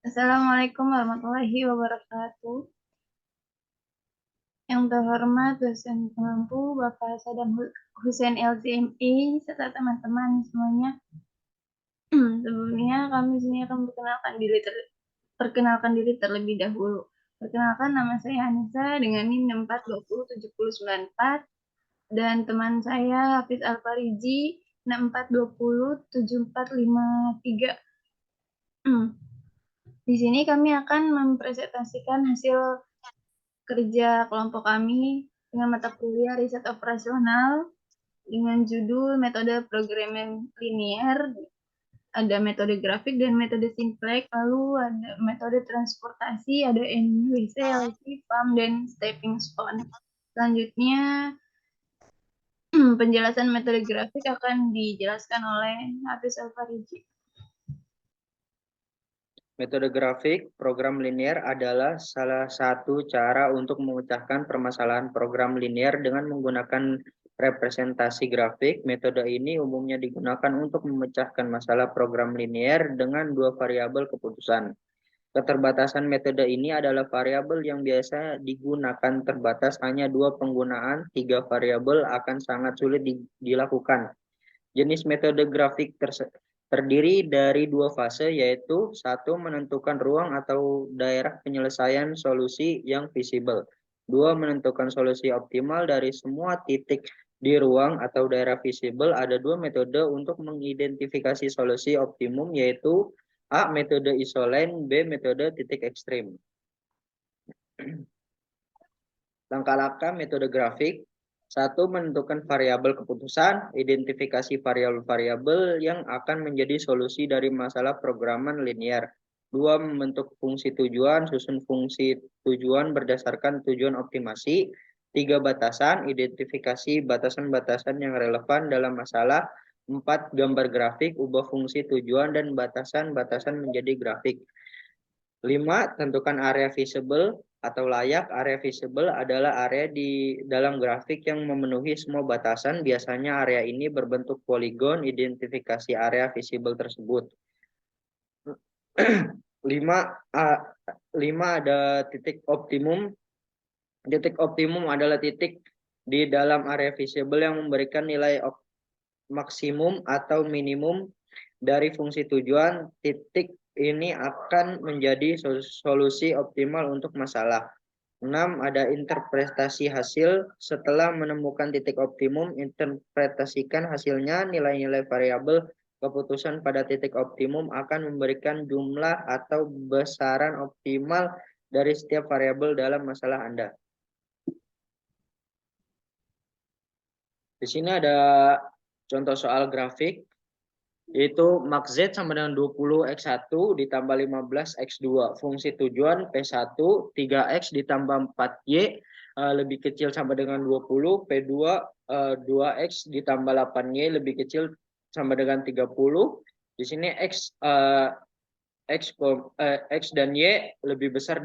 Assalamualaikum warahmatullahi wabarakatuh. Yang terhormat dosen pengampu Bapak Sadam Hussein LCMI serta teman-teman semuanya. Sebelumnya kami sini akan perkenalkan diri terlebih dahulu. Perkenalkan, nama saya Anissa dengan NIM 64207094 dan teman saya Hafiz Alfariji 64207453. Di sini kami akan mempresentasikan hasil kerja kelompok kami dengan mata kuliah riset operasional dengan judul metode programming linear, ada metode grafik dan metode simplex, lalu ada metode transportasi, ada NWC, LC, PAM, dan stepping stone. Selanjutnya, penjelasan metode grafik akan dijelaskan oleh Hafiz Alfariji. Metode grafik program linear adalah salah satu cara untuk memecahkan permasalahan program linear dengan menggunakan representasi grafik. Metode ini umumnya digunakan untuk memecahkan masalah program linear dengan dua variabel keputusan. Keterbatasan metode ini adalah variabel yang biasa digunakan terbatas, hanya dua penggunaan, tiga variabel akan sangat sulit dilakukan. Jenis metode grafik terdiri dari dua fase, yaitu satu, menentukan ruang atau daerah penyelesaian solusi yang visible. Dua, menentukan solusi optimal dari semua titik di ruang atau daerah visible. Ada dua metode untuk mengidentifikasi solusi optimum, yaitu A. Metode isolen, B. Metode titik ekstrim. Langkah-langkah metode grafik. Satu, menentukan variabel keputusan, identifikasi variabel-variabel yang akan menjadi solusi dari masalah programan linear. Dua, membentuk fungsi tujuan, susun fungsi tujuan berdasarkan tujuan optimasi. Tiga, batasan, identifikasi batasan-batasan yang relevan dalam masalah. Empat, gambar grafik, ubah fungsi tujuan dan batasan-batasan menjadi grafik. 5. Tentukan area visible atau layak. Area visible adalah area di dalam grafik yang memenuhi semua batasan. Biasanya area ini berbentuk poligon. Identifikasi area visible tersebut. 5 ada titik optimum. Titik optimum adalah titik di dalam area visible yang memberikan nilai maksimum atau minimum dari fungsi tujuan. Titik ini akan menjadi solusi optimal untuk masalah. 6. Ada interpretasi hasil. Setelah menemukan titik optimum, interpretasikan hasilnya. Nilai-nilai variabel keputusan pada titik optimum akan memberikan jumlah atau besaran optimal dari setiap variabel dalam masalah Anda. Di sini ada contoh soal grafik, yaitu max Z sama dengan 20x1 ditambah 15x2. Fungsi tujuan P1, 3x ditambah 4y lebih kecil sama dengan 20. P2, 2x ditambah 8y lebih kecil sama dengan 30. Di sini x dan y lebih besar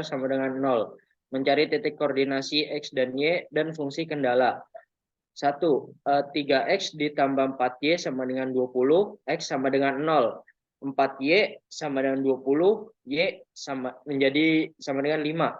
sama dengan 0. Mencari titik koordinasi x dan y dan fungsi kendala. 1. 3x ditambah 4y sama dengan 20, x sama dengan 0. 4y sama dengan 20, y sama dengan 5.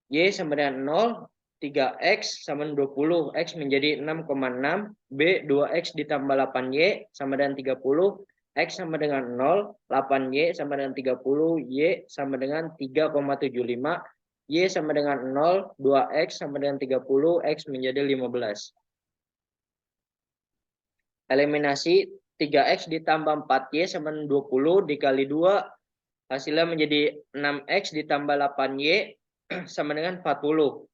Y sama dengan 0, 3x sama dengan 20, x menjadi 6,6. B, 2x ditambah 8y sama dengan 30, x sama dengan 0, 8y sama dengan 30, y sama dengan 3,75. Y sama dengan 0, 2x sama dengan 30, X menjadi 15. Eliminasi 3x ditambah 4y sama dengan 20 dikali 2, hasilnya menjadi 6x ditambah 8y sama dengan 40.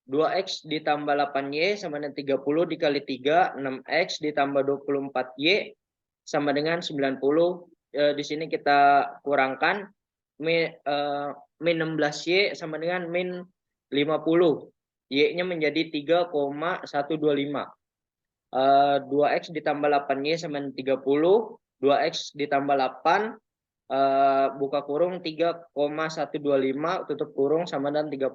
2x ditambah 8y sama dengan 30 dikali 3, 6x ditambah 24y sama dengan 90. Di sini kita kurangkan min 16y sama dengan min 50. Y-nya menjadi 3,125. 2x ditambah 8y sama dengan 30. 2x ditambah 8 buka kurung 3,125 tutup kurung sama dengan 30.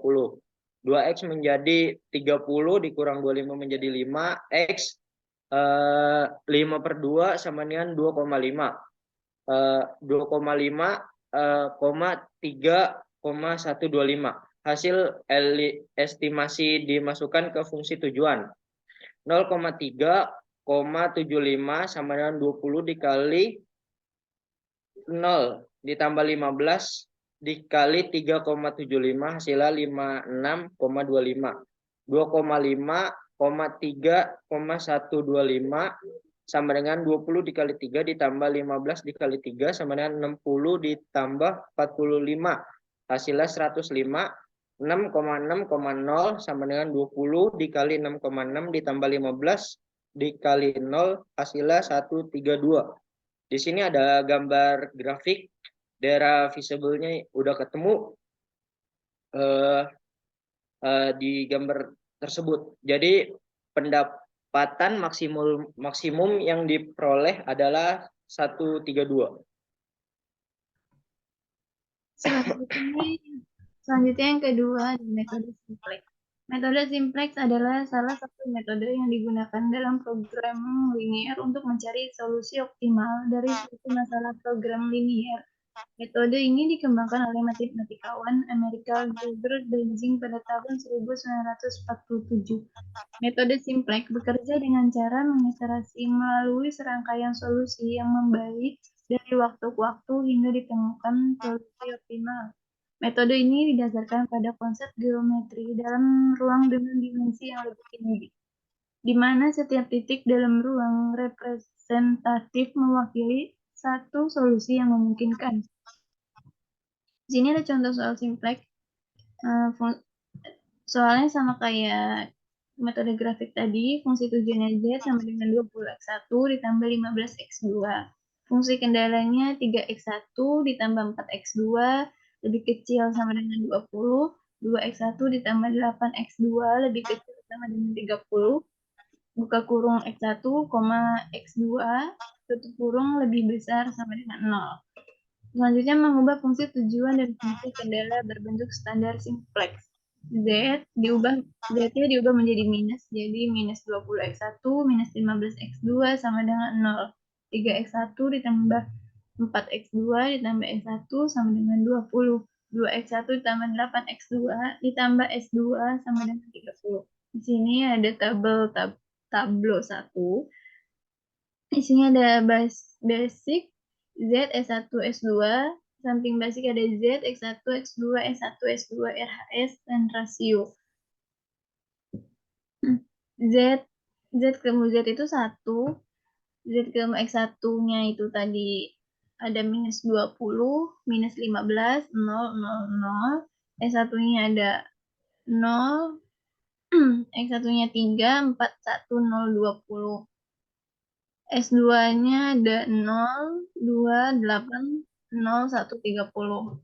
2x menjadi 30 dikurang 25 menjadi 5. X 5/2 sama dengan 2,5. 2,5 3,125. Hasil estimasi dimasukkan ke fungsi tujuan. 0,3,75 sama dengan 20 dikali 0 ditambah 15 dikali 3,75 hasilnya 56,25. 2,5,3,125 sama dengan 20 dikali 3 ditambah 15 dikali 3 sama dengan 60 ditambah 45. Hasilnya 105. 6,6,0 sama dengan 20 dikali 6,6 ditambah 15 dikali 0 hasilnya 132. Di sini ada gambar grafik daerah visible-nya udah ketemu di gambar tersebut. Jadi pendapatan maksimum yang diperoleh adalah 132. Selanjutnya yang kedua, metode simplex. Metode simplex adalah salah satu metode yang digunakan dalam program linear untuk mencari solusi optimal dari suatu masalah program linear. Metode ini dikembangkan oleh matematikawan Amerika Gilbert Benzing pada tahun 1947. Metode simplex bekerja dengan cara mengiterasi melalui serangkaian solusi yang membaik dari waktu ke waktu hingga ditemukan solusi optimal. Metode ini didasarkan pada konsep geometri dalam ruang dengan dimensi yang lebih tinggi, di mana setiap titik dalam ruang representatif mewakili satu solusi yang memungkinkan. Di sini ada contoh soal simplex. Soalnya sama kayak metode grafik tadi, fungsi tujuannya Z sama dengan 20x1 ditambah 15x2. Fungsi kendalanya 3x1 ditambah 4x2 lebih kecil sama dengan 20, 2x1 ditambah 8x2 lebih kecil sama dengan 30, buka kurung x1, x2, tutup kurung lebih besar sama dengan 0. Selanjutnya mengubah fungsi tujuan dan fungsi kendala berbentuk standar simplex. Z-nya diubah menjadi minus, jadi minus 20x1 minus 15x2 sama dengan 0. 3x1 ditambah 4x2 ditambah x1 sama dengan 20. 2x1 ditambah 8x2 ditambah s2 sama dengan 30. Di sini ada tabel 1. Isinya ada basic, Z, S1, S2, samping basic ada Z, X1, X2, S1, S2, RHS, dan rasio. Z ketemu Z itu 1, Z ketemu X1-nya itu tadi ada minus 20, minus 15, 0, 0, 0. S1-nya ada 0, X1-nya 3, 4, 1, 0, 20. S2-nya ada 0, 2, 8, 0, 1, 30.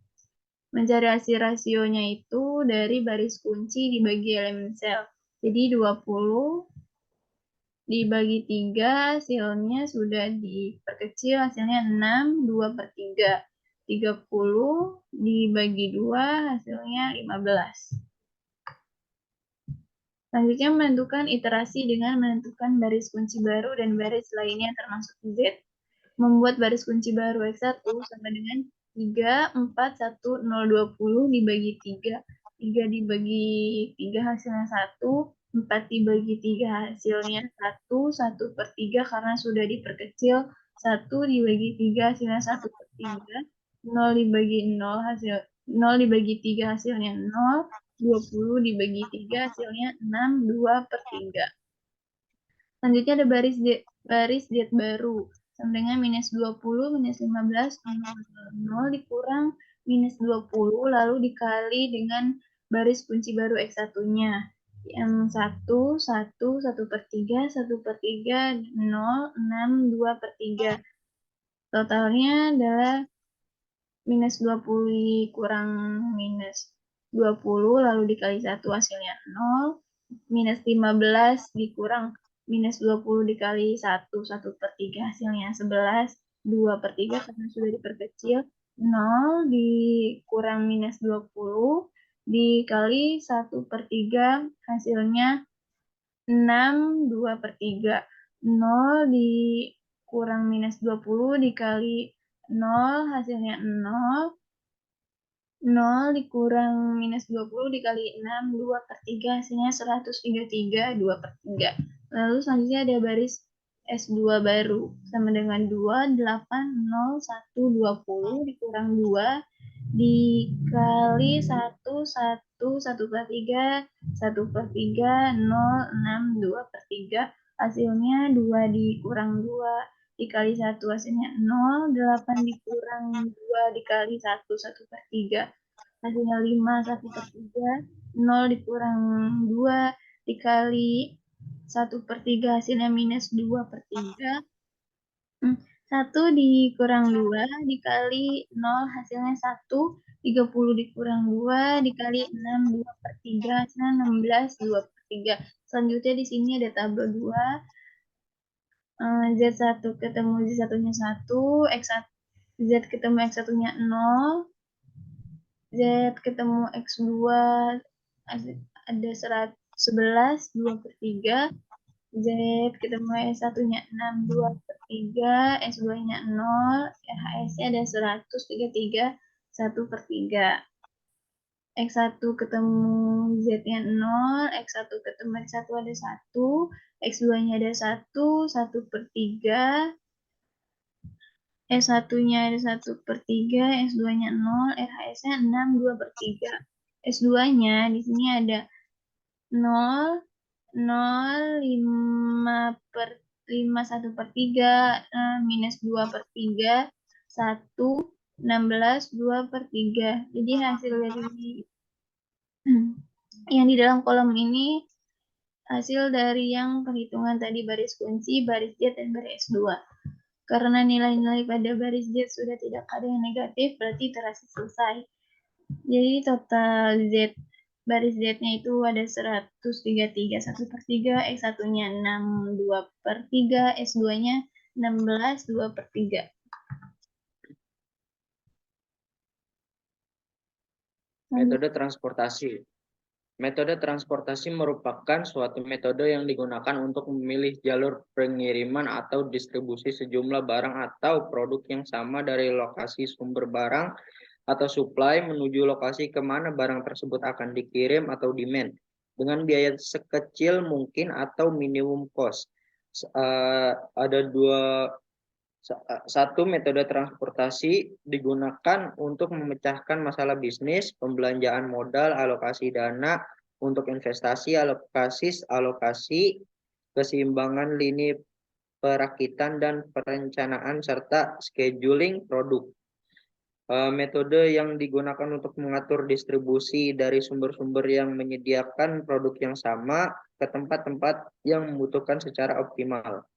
Mencari hasil rasionya itu dari baris kunci dibagi elemen sel. Jadi 20 dibagi 3 hasilnya sudah diperkecil, hasilnya 6, 2 per 3. 30 dibagi 2 hasilnya 15. Selanjutnya menentukan iterasi dengan menentukan baris kunci baru dan baris lainnya termasuk Z. Membuat baris kunci baru X1 sama dengan 3, 4, 1, 0, 20 dibagi 3. 3 dibagi 3 hasilnya 1, 4 dibagi 3 hasilnya 1, 1 per 3 karena sudah diperkecil, 1 dibagi 3 hasilnya 1 per 3, 0 dibagi 0 dibagi 3 hasilnya 0, 20 dibagi 3 hasilnya 6, 2 per 3. Selanjutnya ada baris Z baru. Sama dengan minus 20, minus 15, 0 dikurang minus 20, lalu dikali dengan baris kunci baru X1-nya. Yang 1, 1, 1 per 3, 1 per 3, 0, 6, 2 per 3. Totalnya adalah minus 20 kurang minus 20 lalu dikali 1 hasilnya 0, minus 15 dikurang minus 20 dikali 1, 1 per 3 hasilnya 11, 2 per 3 karena sudah diperkecil, 0 dikurang minus 20 dikali 1 per 3 hasilnya 6, 2 per 3, 0 dikurang minus 20 dikali 0 hasilnya 0. 0 dikurang minus 20 dikali 6, 2/3 hasilnya 133, 2/3. Lalu selanjutnya ada baris S2 baru, sama dengan 2, 8, 0, 1, 20 dikurang 2 dikali 1, 1, 1/3, 1/3, 0, 6, 2/3. Hasilnya 2 dikurang 2 dikali 1 hasilnya 0, 8 dikurang 2 dikali 1, 1/3 hasilnya 5, 1/3, 0 dikurang 2 dikali 1/3 hasilnya minus 2/3. 1 dikurang 2 dikali 0 hasilnya 1, 30 dikurang 2 dikali 6, 2/3 hasilnya 16, 2/3. Selanjutnya di sini ada tabel 2. Z1 ketemu Z1-nya 1, X1, Z ketemu X1-nya 0, Z ketemu X2 ada 11, 2/3, Z ketemu S1-nya 6, 2/3, S2-nya 0, RHS-nya ada 133, 1/3. X1 ketemu Z-nya 0, X1 ketemu X1 ada 1, X2-nya ada 1, 1/3, S1-nya ada 1/3, S2-nya 0, RHS-nya 6, 2/3. S2-nya di sini ada 0, 0, 5 1/3, minus 2/3, 1, 16, 2/3. Jadi hasil dari yang di dalam kolom ini hasil dari yang perhitungan tadi baris kunci, baris Z, dan baris S2. Karena nilai-nilai pada baris Z sudah tidak ada yang negatif, berarti iterasi selesai. Jadi total Z baris Z-nya itu ada 133, 1/3, X1-nya 6, 2/3, S2-nya 16, 2/3. Metode transportasi. Metode transportasi merupakan suatu metode yang digunakan untuk memilih jalur pengiriman atau distribusi sejumlah barang atau produk yang sama dari lokasi sumber barang atau supply menuju lokasi kemana barang tersebut akan dikirim atau demand dengan biaya sekecil mungkin atau minimum cost. Ada satu metode transportasi digunakan untuk memecahkan masalah bisnis, pembelanjaan modal, alokasi dana untuk investasi, alokasi, keseimbangan lini perakitan dan perencanaan serta scheduling produk. Metode yang digunakan untuk mengatur distribusi dari sumber-sumber yang menyediakan produk yang sama ke tempat-tempat yang membutuhkan secara optimal.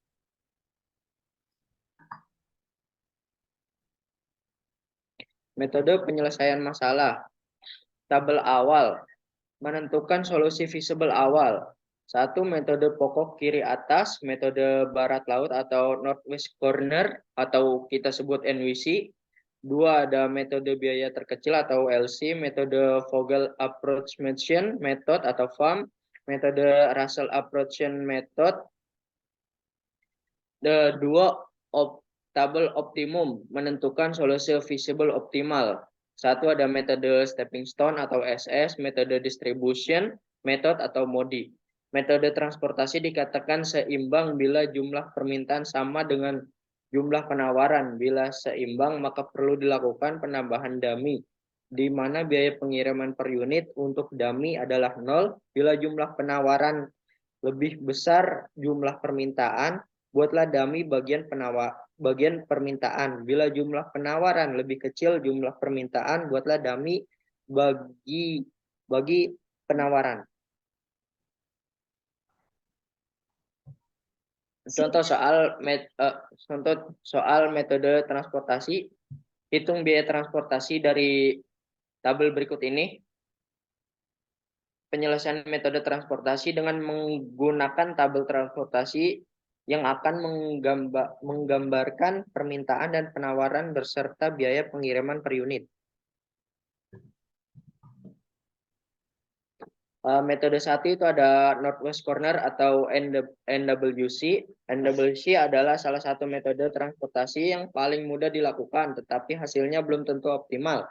Metode penyelesaian masalah. Tabel awal. Menentukan solusi visible awal. 1. Metode pokok kiri atas, metode barat laut atau northwest corner atau kita sebut NWC. 2. Ada metode biaya terkecil atau LC, metode Vogel Approximation Method atau FAM, metode Russell Approximation Method. 2. Tabel optimum, menentukan solusi visible optimal. 1. Ada metode stepping stone atau SS, metode distribution method atau MODI. Metode transportasi dikatakan seimbang bila jumlah permintaan sama dengan jumlah penawaran. Bila seimbang, maka perlu dilakukan penambahan dummy, di mana biaya pengiriman per unit untuk dummy adalah 0. Bila jumlah penawaran lebih besar jumlah permintaan, buatlah dummy bagian permintaan. Bila jumlah penawaran lebih kecil jumlah permintaan, buatlah dummy bagi penawaran. Contoh soal metode transportasi. Hitung biaya transportasi dari tabel berikut ini. Penyelesaian metode transportasi dengan menggunakan tabel transportasi yang akan menggambarkan permintaan dan penawaran beserta biaya pengiriman per unit. Metode satu itu ada Northwest Corner atau NWC. NWC adalah salah satu metode transportasi yang paling mudah dilakukan, tetapi hasilnya belum tentu optimal.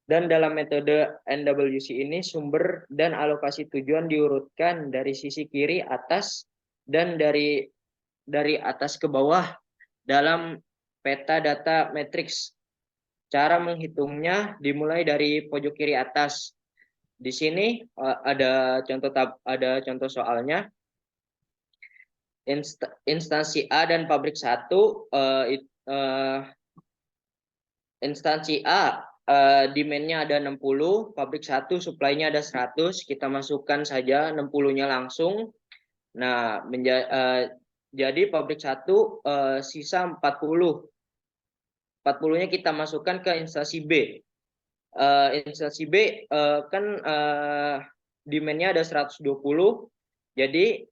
Dan dalam metode NWC ini sumber dan alokasi tujuan diurutkan dari sisi kiri atas dan dari atas ke bawah dalam peta data matrix. Cara menghitungnya dimulai dari pojok kiri atas. Di sini ada contoh soalnya. Instansi A dan pabrik 1, instansi A demand-nya ada 60, pabrik 1 supply-nya ada 100, kita masukkan saja 60-nya langsung. Nah, jadi pabrik 1 sisa 40. 40-nya kita masukkan ke instansi B. Instansi B kan demand-nya ada 120. Jadi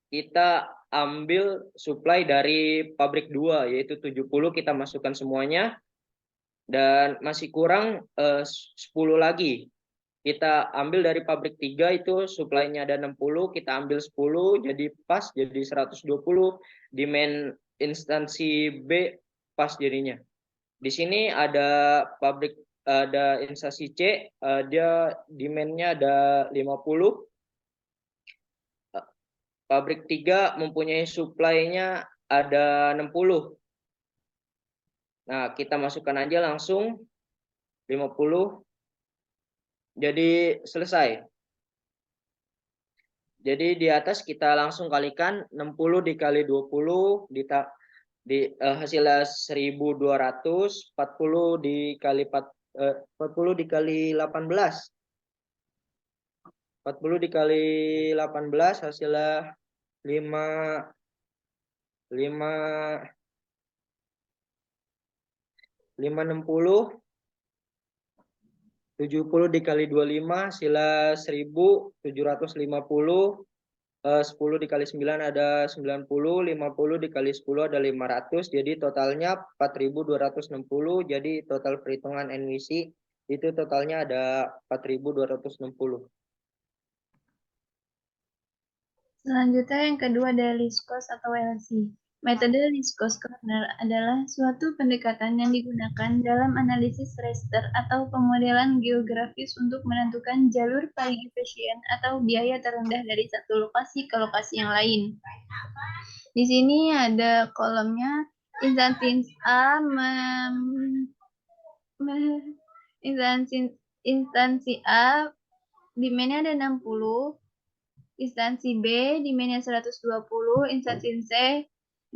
kita ambil supply dari pabrik 2 yaitu 70, kita masukkan semuanya dan masih kurang 10 lagi. Kita ambil dari pabrik 3 itu supply-nya ada 60, kita ambil 10 jadi pas jadi 120, demand instansi B pas jadinya. Di sini ada instansi C, dia demand-nya ada 50. Pabrik 3 mempunyai supply-nya ada 60. Nah, kita masukkan aja langsung 50. Jadi selesai. Jadi di atas kita langsung kalikan 60 dikali 20 hasilnya 1.200, 40 dikali 18. 40 dikali 18 hasilnya 5 560. 70 dikali 25 hasilnya 1.750. 10 dikali 9 ada 90, 50 dikali 10 ada 500, jadi totalnya 4.260. Jadi total perhitungan NWC itu totalnya ada 4.260. Selanjutnya yang kedua ada least cost atau LC. Metode least cost corner adalah suatu pendekatan yang digunakan dalam analisis raster atau pemodelan geografis untuk menentukan jalur paling efisien atau biaya terendah dari satu lokasi ke lokasi yang lain. Di sini ada kolomnya instansi A instansi A demand-nya ada 60, instansi B demand-nya 120, instansi C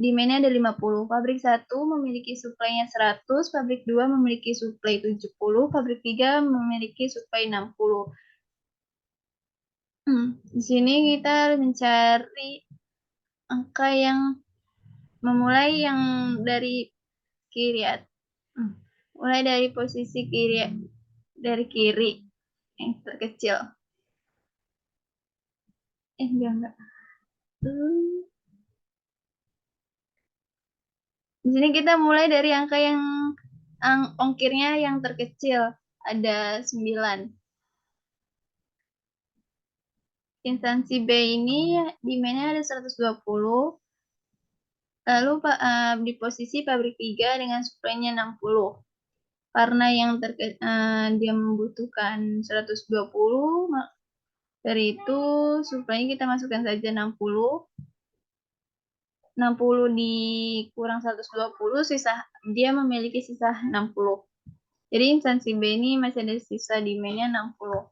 demand-nya ada 50. Pabrik 1 memiliki supply-nya 100, pabrik 2 memiliki supply 70, pabrik 3 memiliki supply 60. Di sini kita mencari angka yang memulai yang dari kiri. Mulai dari posisi kiri, dari kiri yang terkecil. Enggak. Di sini kita mulai dari angka yang ongkirnya yang terkecil, ada 9. Instansi B ini demand-nya ada 120. Lalu di posisi pabrik 3 dengan supply-nya 60. Karena yang dia membutuhkan 120, dari itu supply-nya kita masukkan saja 60. 60 dikurang 120, dia memiliki sisa 60. Jadi instansi B ini masih ada sisa demand-nya 60.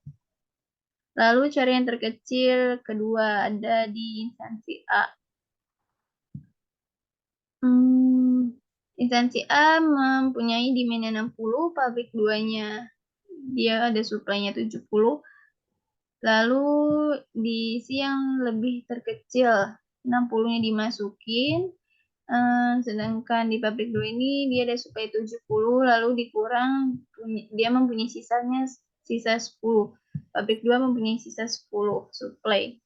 Lalu cari yang terkecil kedua ada di instansi A. Instansi A mempunyai demand-nya 60, pabrik 2-nya dia ada supply-nya 70. Lalu diisi yang lebih terkecil, 60-nya dimasukin, sedangkan di pabrik 2 ini dia ada supply 70, lalu dikurang, dia mempunyai sisa 10. Pabrik 2 mempunyai sisa 10 supply.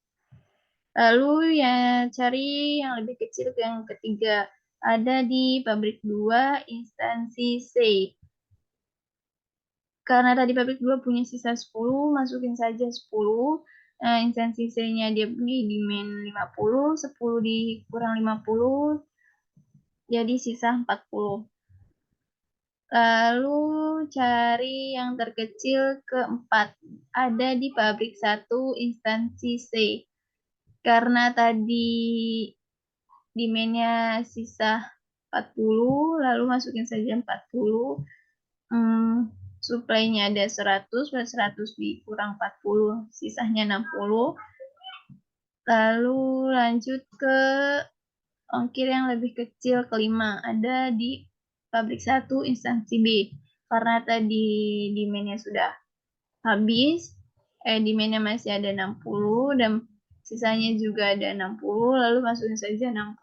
Lalu ya cari yang lebih kecil ke yang ketiga. Ada di pabrik 2 instansi C. Karena tadi pabrik 2 punya sisa 10, masukin saja 10. Instansi C-nya dia beli di min 50, 10 dikurang 50, jadi sisa 40. Lalu cari yang terkecil keempat. Ada di pabrik 1 instansi C. Karena tadi demand-nya sisa 40, lalu masukin saja 40. Supply-nya ada 100, 100 dikurang 40, sisanya 60. Lalu lanjut ke ongkir yang lebih kecil kelima, ada di pabrik 1 instansi B. Karena tadi demand-nya sudah habis, demand-nya masih ada 60 dan sisanya juga ada 60, lalu masukin saja 60.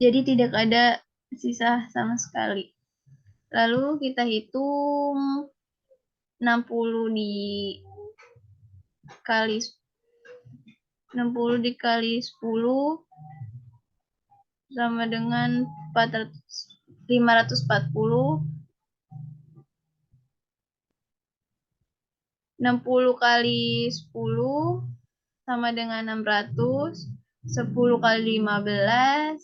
Jadi tidak ada sisa sama sekali. Lalu kita hitung 60 dikali 60 dikali 10 sama dengan 540. 60 kali 10 sama dengan 600. 10 kali 15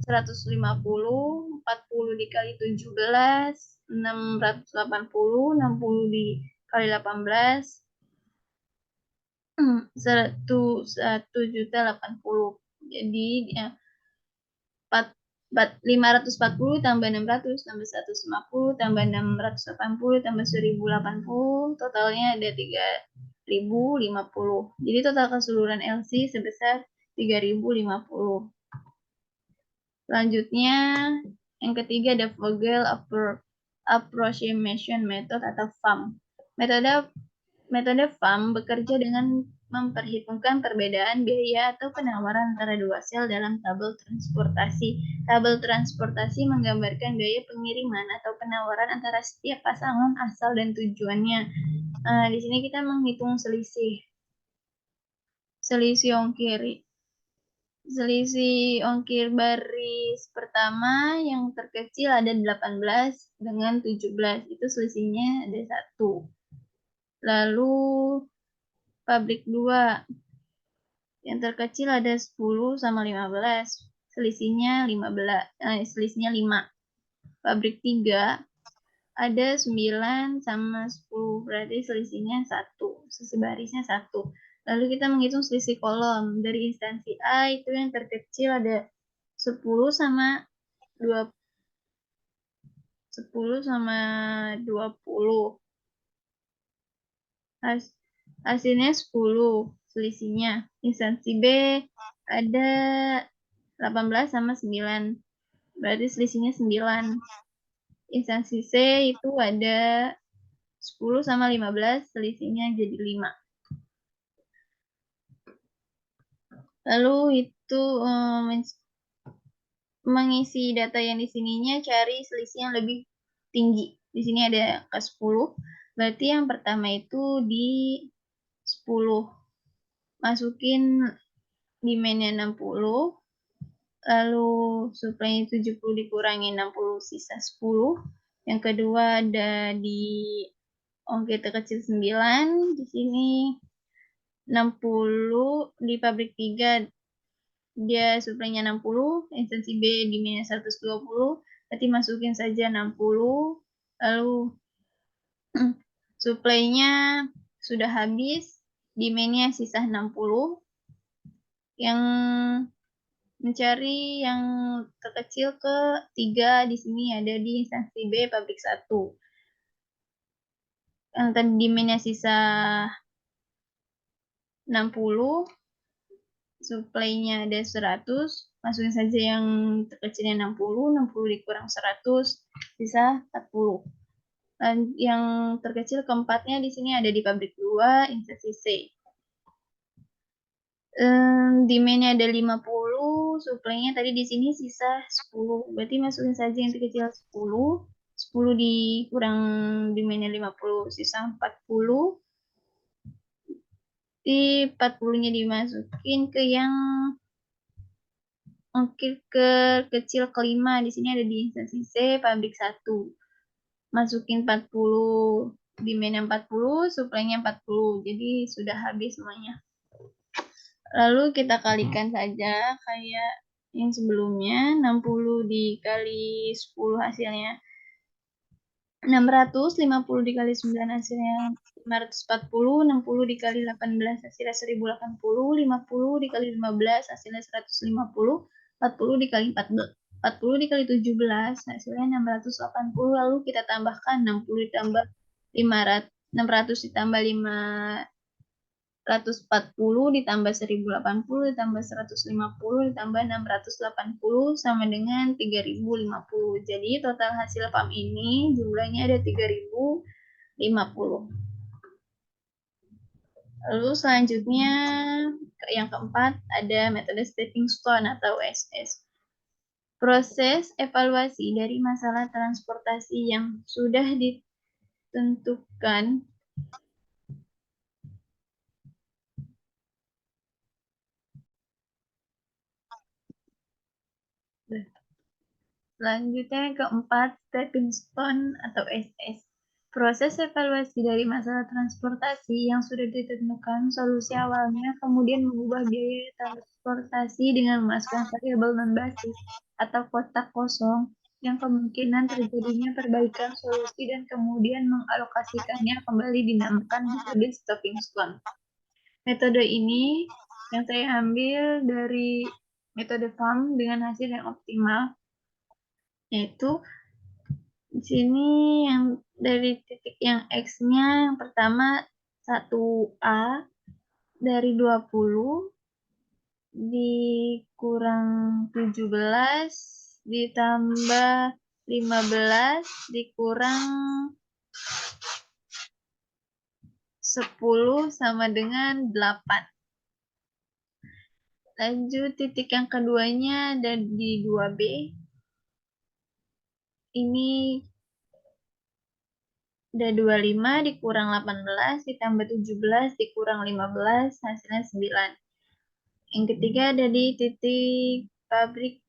150. 40 dikali 17 680. 60 dikali 18 1.180. Jadi 540 tambah 600 tambah 150 tambah 680 tambah 1080, totalnya ada 3050. Jadi total keseluruhan LC sebesar 3050. Selanjutnya yang ketiga ada Vogel Approximation Method atau FAM. Metode FAM bekerja dengan memperhitungkan perbedaan biaya atau penawaran antara dua sel dalam tabel transportasi. Tabel transportasi menggambarkan biaya pengiriman atau penawaran antara setiap pasangan asal dan tujuannya. Di sini kita menghitung selisih ongkir. Selisih ongkir baris pertama yang terkecil ada 18 dengan 17. Itu selisihnya ada 1. Lalu pabrik 2 yang terkecil ada 10 sama 15. Selisihnya 5. Pabrik 3 ada 9 sama 10. Berarti selisihnya 1. Selisih barisnya 1. Lalu kita menghitung selisih kolom. Dari instansi A itu yang terkecil ada 10 sama 20. 10 sama 20. Hasilnya 10 selisihnya. Instansi B ada 18 sama 9. Berarti selisihnya 9. Instansi C itu ada 10 sama 15, selisihnya jadi 5. Lalu itu mengisi data yang di sininya, cari selisih yang lebih tinggi. Di sini ada angka 10. Berarti yang pertama itu di 10. Masukin demand-nya 60. Lalu supply 70 dikurangi 60, sisa 10. Yang kedua ada di ongkir terkecil 9. Di sini 60 di pabrik 3 dia supply-nya 60, instansi B di minus 120, berarti masukin saja 60, lalu supply-nya sudah habis, demand-nya sisa 60, yang mencari yang terkecil ke 3 di sini ada di instansi B pabrik 1. Yang tadi demand-nya sisa 60, supply-nya ada 100, masukin saja yang terkecilnya 60, 60 dikurang 100, sisa 40. Dan yang terkecil keempatnya di sini ada di pabrik 2, instansi C. Demand-nya ada 50, supply-nya tadi di sini sisa 10. Berarti masukin saja yang terkecil 10. 10 dikurang demand-nya 50, sisa 40. Di 40-nya dimasukin ke yang ongkir ke kecil kelima. Di sini ada di instansi C, pabrik 1. masukin 40, demand-nya 40, supply-nya 40. Jadi sudah habis semuanya. Lalu kita kalikan saja kayak yang sebelumnya, 60 dikali 10 hasilnya 600, 50 dikali 9 hasilnya 540, 60 dikali 18 hasilnya 1080, 50 dikali 15 hasilnya 150, 40 dikali 14, 40 dikali 17 hasilnya 680. Lalu kita tambahkan 60 ditambah 500, 600 ditambah 540 ditambah 1080 ditambah 150 ditambah 680 sama dengan 3050. Jadi total hasil PAM ini jumlahnya ada 3050. Lalu selanjutnya yang keempat ada metode stepping stone atau SS. Proses evaluasi dari masalah transportasi yang sudah ditentukan Selanjutnya yang keempat, stepping stone atau SS. Proses evaluasi dari masalah transportasi yang sudah ditentukan solusi awalnya, kemudian mengubah biaya transportasi dengan memasukkan variabel non-basis atau kotak kosong yang kemungkinan terjadinya perbaikan solusi dan kemudian mengalokasikannya kembali dinamakan metode stepping stone. Metode ini yang saya ambil dari metode FAM dengan hasil yang optimal, yaitu di sini yang dari titik yang X-nya yang pertama 1A dari 20 dikurang 17 ditambah 15 dikurang 10 sama dengan 8. Lanjut titik yang keduanya ada di 2B. Ini ada 25 dikurang 18 ditambah 17 dikurang 15 hasilnya 9. Yang ketiga ada di titik pabrik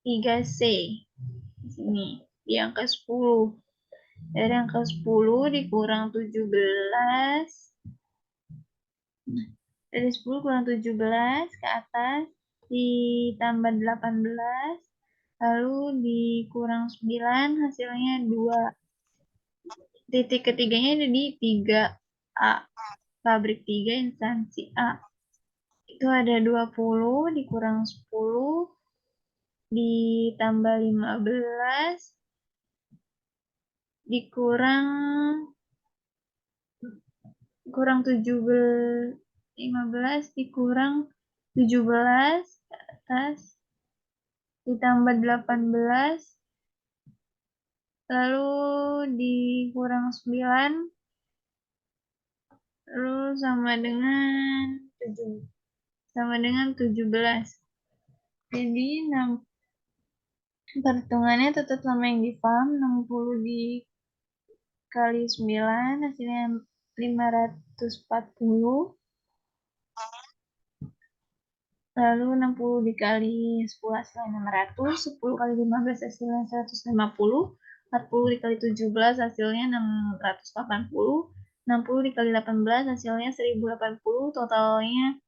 3C. Di sini di angka 10. Dari angka 10 dikurang 17. Dari 10 kurang 17 ke atas ditambah 18. Lalu dikurang 9 hasilnya 2. Titik ketiganya ada di 3A. Pabrik 3 instansi A. Itu ada 20 dikurang 10 ditambah 15 dikurang 17, 15 dikurang 17 ke atas ditambah 18 lalu dikurang 9 lalu sama dengan 17. Jadi perhitungannya tetap sama yang di FAM, 60 dikali 9 hasilnya 540. Lalu 60 dikali 10 hasilnya 600, 10 kali 15 hasilnya 150, 40 dikali 17 hasilnya 680, 60 dikali 18 hasilnya 1080, totalnya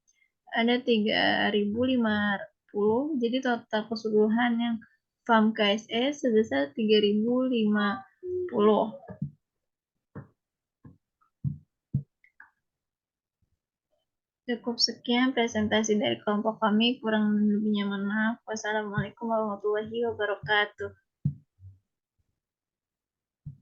ada 3050. Jadi total keseluruhan yang FAM KSS sebesar 3050. Cukup sekian presentasi dari kelompok kami. Kurang lebihnya mohon maaf. Wassalamualaikum warahmatullahi wabarakatuh.